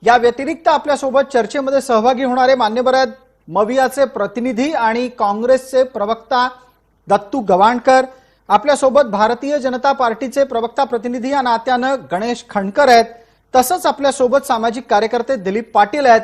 या व्यतिरिक्त आपल्यासोबत चर्चेमध्ये सहभागी होणारे मान्यवर आहेत मवियाचे प्रतिनिधी आणि काँग्रेसचे प्रवक्ता दत्तू गवाणकर, आपल्यासोबत भारतीय जनता पार्टीचे प्रवक्ता प्रतिनिधी या नात्यानं गणेश खंडकर आहेत, तसंच आपल्यासोबत सामाजिक कार्यकर्ते दिलीप पाटील आहेत।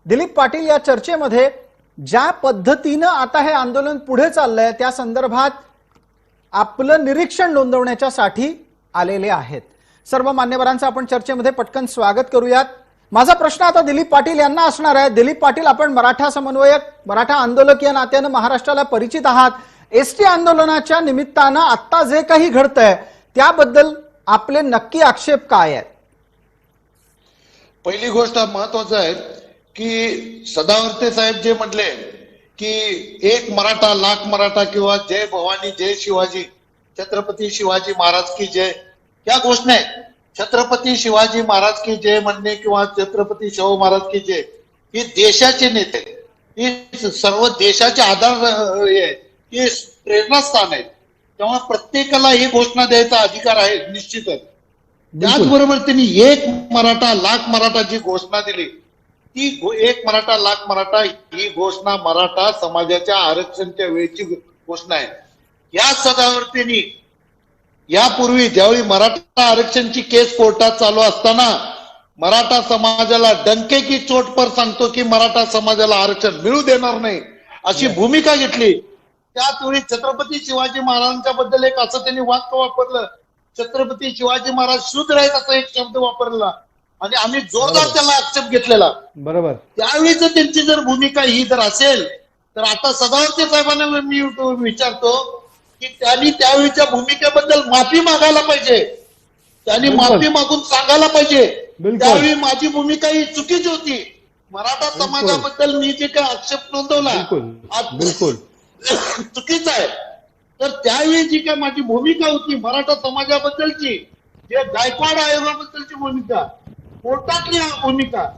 दिलीप पाटील या चर्चेमध्ये ज्या पद्धतीनं आता हे आंदोलन पुढे चाललंय त्या संदर्भात आपलं निरीक्षण नोंदवण्यासाठी आलेले आहेत। सर्व मान्यवरांचं आपण चर्चेमध्ये पटकन स्वागत करूयात। माझा प्रश्न आता दिलीप पाटील यांना असणार आहे। दिलीप पाटील, आपण मराठा समन्वयक, मराठा आंदोलक या नात्यानं महाराष्ट्राला परिचित आहात। एसटी आंदोलनाच्या निमित्तानं आता जे काही घडतंय त्याबद्दल आपले नक्की आक्षेप काय आहेत? पहिली गोष्ट महत्वाचं आहे की सदावर्ते साहेब जे म्हटले की एक मराठा लाख मराठा किंवा जय भवानी जय शिवाजी, छत्रपती शिवाजी महाराज की जय, या घोषणा आहेत। छत्रपती शिवाजी महाराज की जय म्हणणे किंवा छत्रपती शाहू महाराज की जय ही देशाचे नेते, ही सर्व देशाचे आधार आहे, ही प्रेरणास्थान आहे। तेव्हा प्रत्येकाला ही घोषणा द्यायचा अधिकार आहे निश्चितच। त्याचबरोबर त्यांनी एक मराठा लाख मराठा जी घोषणा दिली, ती एक मराठा लाख मराठा ही घोषणा मराठा समाजाच्या आरक्षणाच्या वेळची घोषणा आहे। या सदावर्तेनी यापूर्वी ज्यावेळी मराठा आरक्षणची केस कोर्टात चालू असताना मराठा समाजाला डंके की चोट पर सांगतो की मराठा समाजाला आरक्षण मिळू देणार नाही अशी भूमिका घेतली। त्याचवेळी छत्रपती शिवाजी महाराजांच्या बद्दल एक असं त्यांनी वाक्य वापरलं, छत्रपती शिवाजी महाराज शूद्र आहेत असा एक शब्द वापरला आणि आम्ही जोरदार त्याला आक्षेप घेतलेला। बरोबर, त्यावेळीच त्यांची जर भूमिका ही जर असेल तर आता सदावर्ते साहेबांना मी विचारतो की त्यांनी त्यावेळीच्या भूमिकेबद्दल माफी मागायला पाहिजे, त्यांनी माफी मागून सांगायला पाहिजे त्यावेळी माझी भूमिका ही चुकीची होती, मराठा समाजाबद्दल मी जे काही आक्षेप नोंदवला चुकीचा आहे। तर त्यावेळी जी काय माझी भूमिका होती मराठा समाजाबद्दलची, जे गायकवाड आयोगाबद्दलची भूमिका, कोर्टातली भूमिका,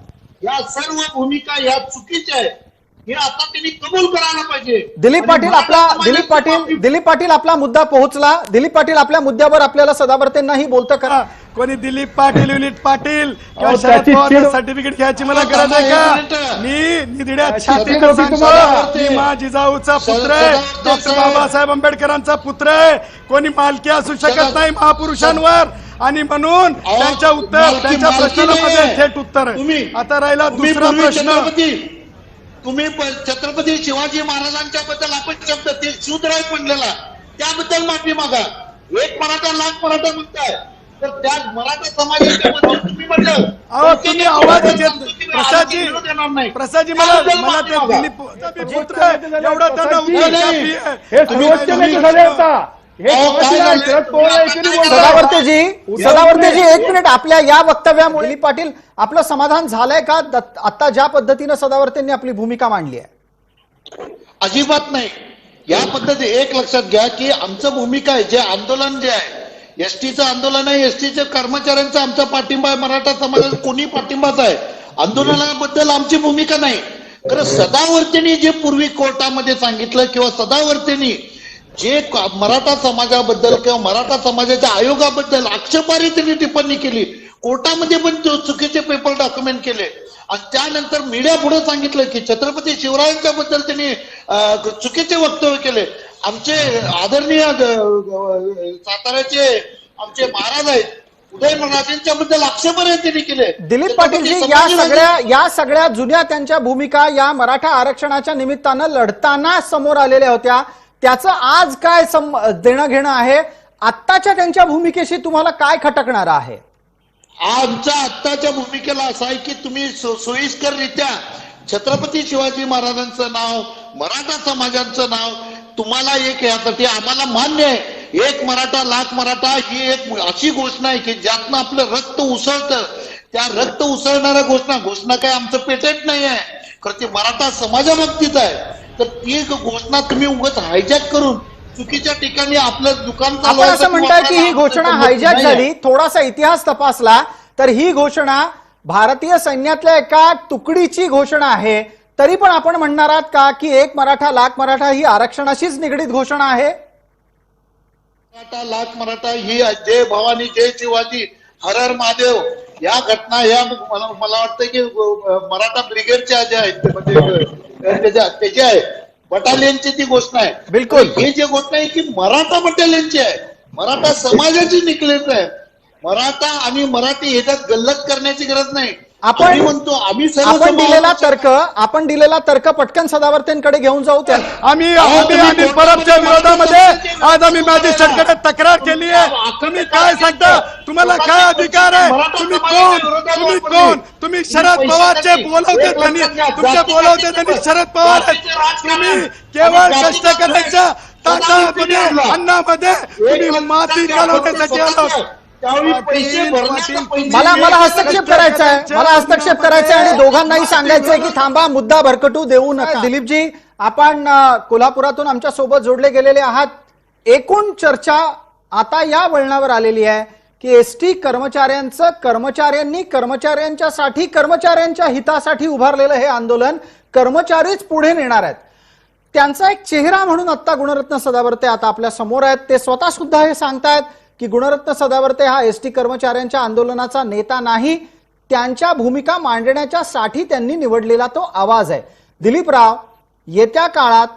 या सर्व भूमिका या चुकीच्या आहेत, हे आता त्यांनी कबूल करायला पाहिजे। दिलीप पाटील आपला मुद्दा पोहोचला। दिलीप पाटील, आपल्या मुद्द्यावर आपल्याला सदावर्तेंनाही बोलतं करा। कोणी दिलीप पाटील विनीत पाटील किंवा शरद पवार सर्टिफिकेट घ्यायची मला गरज आहे का? मी निधड्या छातीनं सांगतो मी मा जिजाऊचा पुत्र आहे, डॉक्टर बाबासाहेब आंबेडकरांचा पुत्र आहे। कोणी मालकी असू शकत नाही महापुरुषांवर, आणि म्हणून त्यांच्या प्रश्नाला माझं थेट उत्तर आहे। आता राहिला दुसरा प्रश्न, तुम्ही छत्रपती शिवाजी महाराजांच्या बद्दल आपण शब्द ते शूद्र आहे म्हणलेला, त्याबद्दल माफी मागा। एक मराठा लाख मराठा म्हणताय तर त्या मराठा समाजाच्या बद्दल तुम्ही म्हटलं तुम्ही आवाज प्रसादजी मला ते दिलीप पुत्र एवढा त्यांना सदावर्तेजी एक मिनिट, आपल्या या वक्तव्यामुळे दिलीप पाटील आपलं समाधान झालंय का आता ज्या पद्धतीने सदावर्तेंनी आपली भूमिका मांडली आहे? अजिबात नाही। या पद्धती एक लक्षात घ्या की आमचं भूमिका आहे, जे आंदोलन जे आहे एसटीचं आंदोलन आहे, एसटीच्या कर्मचाऱ्यांचा आमचा पाठिंबा आहे, मराठा समाजाचा कोणी पाठिंबाच आहे, आंदोलनाबद्दल आमची भूमिका नाही। खरं सदावर्तेंनी जे पूर्वी कोर्टामध्ये सांगितलं किंवा सदावर्तेंनी जे मराठा समाजाबद्दल किंवा मराठा समाजाच्या आयोगाबद्दल आक्षेपार्ह त्यांनी टिप्पणी केली, कोर्टामध्ये पण चुकीचे पेपर डॉक्युमेंट केले आणि त्यानंतर मीडिया पुढे सांगितलं की छत्रपती शिवरायांच्या बद्दल त्यांनी चुकीचे वक्तव्य केले। आमचे आदरणीय साताऱ्याचे आमचे महाराज आहेत उदयनराजेंच्या बद्दल आक्षेपार्ह त्यांनी केले। दिलीप पाटीलजी, या सगळ्या जुन्या त्यांच्या भूमिका या मराठा आरक्षणाच्या निमित्तानं लढताना समोर आलेल्या होत्या, त्याचं आज काय देणं घेणं आहे? आत्ताच्या त्यांच्या भूमिकेशी तुम्हाला काय खटकणार आहे? आमच्या आत्ताच्या भूमिकेला असं आहे की तुम्ही सोयीस्कररित्या छत्रपती शिवाजी महाराजांचं नाव, मराठा समाजाचं नाव तुम्हाला एक यासाठी आम्हाला मान्य आहे। एक मराठा लाख मराठा ही एक अशी घोषणा आहे की ज्यातनं आपलं रक्त उसळतं, त्या रक्त उसळणाऱ्या घोषणा काय आमचं पेटेंट नाही आहे, खरं ती मराठा समाजाबाबतीत आहे। तर ती घोषणा तुम्ही उगाच हायजॅक करून चुकीच्या ठिकाणी आपलं दुकान चालवायचं असं म्हणताय की ही घोषणा हायजॅक झाली। थोडासा इतिहास तपासला तर ही घोषणा भारतीय सैन्यातल्या एका तुकडीची घोषणा आहे, तरी पण आपण म्हणणार आहात का की एक मराठा लाख मराठा ही आरक्षणाशीच निगडीत घोषणा आहे? मराठा लाख मराठा ही जय भवानी जय शिवाजी हर हर महादेव या घटना या मला वाटतं की मराठा ब्रिगेडच्या ज्या आहेत ते म्हणजे त्याची आहे बटालियनची ती गोष्ट आहे. बिलकुल. ही जी गोष्ट आहे की मराठा बटालियनची आहे, मराठा समाजाची निकलेच आहे. मराठा आणि मराठी ह्याच्यात गल्लत करण्याची गरज नाही. आपण म्हणतो आम्ही आपण दिलेला तर्क पटकन सदावर्तेंकडे घेऊन जाऊ. त्या आम्ही परबच्या विरोधामध्ये आज आम्ही मॅजिस्ट्रेटकडे तक्रार केली आहे. तुम्ही काय सांगता, तुम्हाला काय अधिकार आहे, तुम्ही कोण तुम्ही शरद पवारचे बोलवते त्यांनी, तुमचे बोलवते त्यांनी शरद पवार आहेत. तुम्ही केवळ कष्ट करायच्या ताटामध्ये अन्नामध्ये तुम्ही माती घालवण्यासाठी आलो. मला हस्तक्षेप करायचा आहे आणि दोघांनाही सांगायचंय की थांबा, मुद्दा भरकटू देऊ नका. दिलीपजी, आपण कोल्हापुरातून आमच्या सोबत जोडले गेलेले आहात. एकूण चर्चा आता या वळणावर आलेली आहे की एसटी कर्मचाऱ्यांचं कर्मचाऱ्यांच्या हितासाठी उभारलेलं हे आंदोलन कर्मचारीच पुढे नेणार आहेत. त्यांचा एक चेहरा म्हणून आता गुणरत्न सदावर्ते आता आपल्या समोर आहेत. ते स्वतः सुद्धा हे सांगतायत की गुणरत्न सदावर्ते हा एसटी कर्मचाऱ्यांच्या आंदोलनाचा नेता नाही, त्यांच्या भूमिका मांडण्याच्या साठी त्यांनी निवडलेला तो आवाज आहे. दिलीपराव, येत्या काळात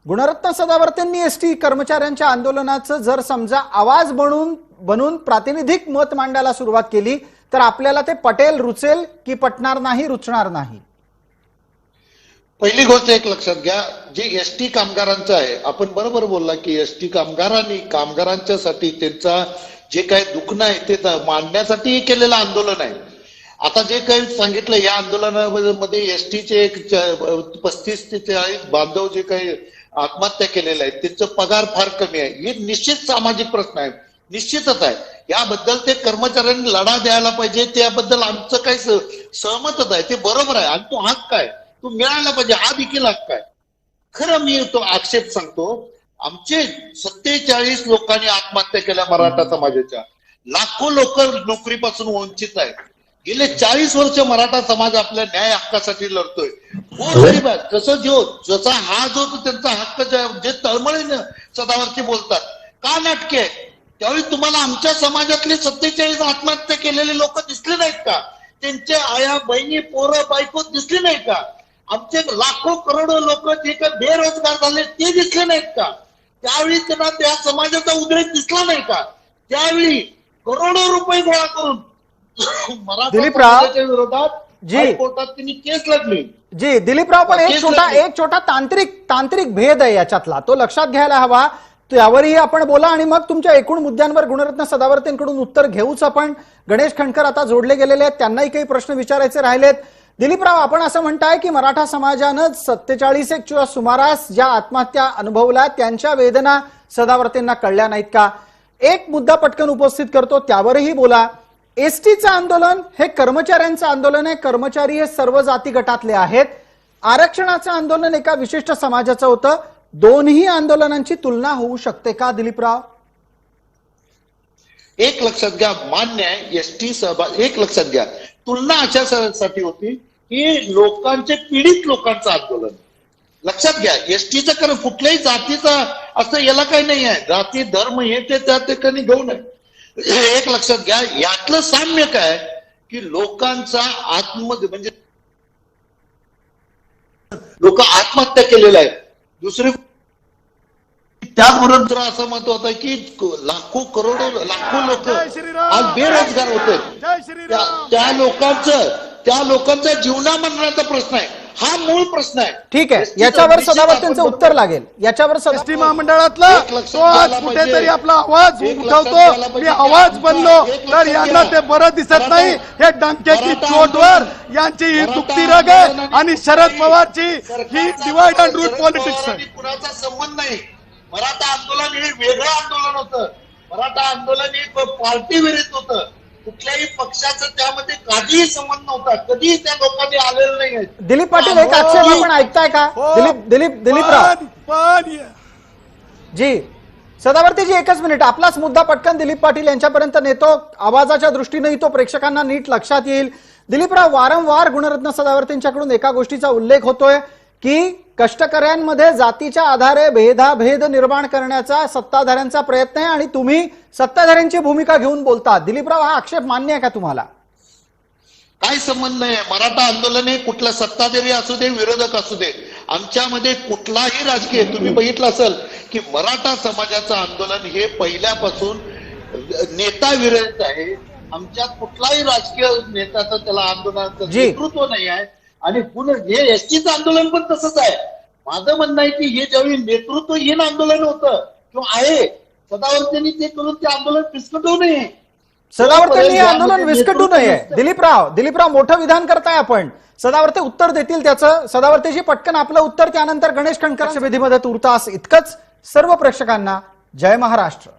गुणरत्न सदावर्तेंनी एसटी कर्मचाऱ्यांच्या आंदोलनाचं जर समजा आवाज बनून प्रातिनिधिक मत मांडायला सुरुवात केली तर आपल्याला ते पटेल, रुचेल की पटणार नाही, रुचणार नाही? पहिली गोष्ट एक लक्षात घ्या, जे एसटी कामगारांचं आहे, आपण बरोबर बोलला की एसटी कामगारांच्यासाठी त्यांचा जे काही दुखणं आहे ते मांडण्यासाठी केलेलं आंदोलन आहे. आता जे काही सांगितलं या आंदोलनामध्ये एसटीचे एक 35 ते 40 बांधव जे काही आत्महत्या केलेल्या आहेत त्यांचा पगार फार कमी आहे. हे निश्चित सामाजिक प्रश्न आहे, निश्चितच आहे. याबद्दल ते कर्मचाऱ्यांनी लढा द्यायला पाहिजे, त्याबद्दल आमचं काही सहमतच आहे, ते बरोबर आहे. आणि तो हक्क आहे, तो मिळायला पाहिजे, हा देखील हक्क आहे. खरं मी तो आक्षेप सांगतो, आमचे 47 लोकांनी आत्महत्या केल्या मराठा समाजाच्या. लाखो लोक नोकरीपासून वंचित आहेत. गेले 40 वर्ष मराठा समाज आपल्या न्याय हक्कासाठी लढतोय. जसा हा जो त्यांचा हक्क जे तळमळीने सदावरती बोलतात, का नाटके आहे? त्यावेळी तुम्हाला आमच्या समाजातले 47 आत्महत्या केलेले लोक दिसले नाहीत का? त्यांचे आया, बहिणी, पोरं, बायको दिसले नाही का? आमचे लाखो करोडो लोक जे काही बेरोजगार झाले ते दिसले नाहीत का? त्यावेळी त्यांना त्या समाजाचा उद्रेक दिसला नाही का? त्यावेळी करोडो रुपये गोळा करून दिलीपराव विरोधात जी कोर्टात त्यांनी केस लढली. जी दिलीपराव, पण एक छोटा तांत्रिक भेद आहे याच्यातला, तो लक्षात घ्यायला हवा. त्यावरही आपण बोला आणि मग तुमच्या एकूण मुद्द्यांवर गुणरत्न सदावर्तेंकडून उत्तर घेऊच. आपण गणेश खंडकर आता जोडले गेलेले आहेत, त्यांनाही काही प्रश्न विचारायचे राहिलेत. दिलीपराव, आपण असं म्हणताय की मराठा समाजानं 47 सुमारास ज्या आत्महत्या अनुभवल्या त्यांच्या वेदना सदावर्तेंना कळल्या नाहीत का? एक मुद्दा पटकन उपस्थित करतो, त्यावरही बोला. एसटीचं आंदोलन हे कर्मचाऱ्यांचं आंदोलन आहे, कर्मचारी हे सर्व जाती गटातले आहेत. आरक्षणाचं आंदोलन एका विशिष्ट समाजाचं होतं. दोन्ही आंदोलनांची तुलना होऊ शकते का दिलीपराव? एक लक्षात घ्या, मान्य आहे एसटी सहभाग. एक लक्षात घ्या, तुलना अशासाठी होती की लोकांचे, पीडित लोकांचं आंदोलन. लक्षात घ्या, एसटीचं कारण कुठल्याही जातीचा असं याला काही नाही आहे. जाती धर्म हे ते त्या ठिकाणी घेऊ नये. एक लक्षात घ्या, यातलं साम्य काय की लोकांचा म्हणजे लोक आत्महत्या केलेल्या आहेत. दुसरी त्याचबरोबर असं मत होतं की लाखो लोक आज बेरोजगार होते. त्या लोकांचा जीवनामरणाचा प्रश्न आहे, हा मूळ प्रश्न आहे. ठीक आहे, याच्यावर सदावर्तेंचं उत्तर लागेल. याच्यावर एसटी महामंडळातला तो आज कुठेतरी आपला आवाज उठवतो, मी आवाज बनलो तर यांना ते बरं दिसत नाही. हे डंक्याची चोटवर यांची ही दुखती रग आहे आणि शरद पवारची ही डिवाइड अँड रूल पॉलिटिक्स आहे. कुणाचा संबंध नाही. मराठा आंदोलन हे वेगळं आंदोलन होतं. मराठा आंदोलन हे पार्टी विरुद्ध होतं. कुठल्याही पक्षाचा त्यामध्ये काहीही संबंध नव्हता. कधीही त्या लोकांनी आलेलं नाही. दिलीप पाटील, एक आक्षेप आपण ऐकताय का? दिलीपराव जी, सदावर्तेजी एकच मिनिट, आपलाच मुद्दा पटकन दिलीप पाटील यांच्यापर्यंत नेतो. आवाजाच्या दृष्टीनेही तो प्रेक्षकांना नीट लक्षात येईल. दिलीपराव, वारंवार गुणरत्न सदावर्तेंच्याकडून एका गोष्टीचा उल्लेख होतोय की कष्टकऱ्यांमध्ये जातीच्या आधारे भेदाभेद निर्माण करण्याचा सत्ताधाऱ्यांचा प्रयत्न आहे आणि तुम्ही सत्ताधाऱ्यांची भूमिका घेऊन बोलता. दिलीपराव, हा आक्षेप मान्य आहे का तुम्हाला? काय संबंध नाही. मराठा आंदोलन हे कुठला सत्ताधारी असू दे, विरोधक असू दे, आमच्यामध्ये कुठलाही राजकीय, तुम्ही बघितलं असेल की मराठा समाजाचं आंदोलन हे पहिल्यापासून नेता विरहित आहे. आमच्यात कुठलाही राजकीय नेत्याचं त्याला आंदोलनाचं नेतृत्व नाही आहे. आणि हे एसटीचं आंदोलन पण तसंच आहे. माझं म्हणणं आहे की हे ज्यावेळी नेतृत्वहीन आंदोलन होतं किंवा आहे, सदावर्तेंनी ते करून ते आंदोलन फिसकटवू नये. सदावर्तेंनी आंदोलन विस्कटू नये. दिलीपराव मोठं विधान करताय आपण. सदावर्ते उत्तर देतील त्याचं. सदावर्तेजी पटकन आपलं उत्तर, त्यानंतर गणेश खंडकर विधीमध्ये तुर्तास. इतकंच. सर्व प्रेक्षकांना जय महाराष्ट्र.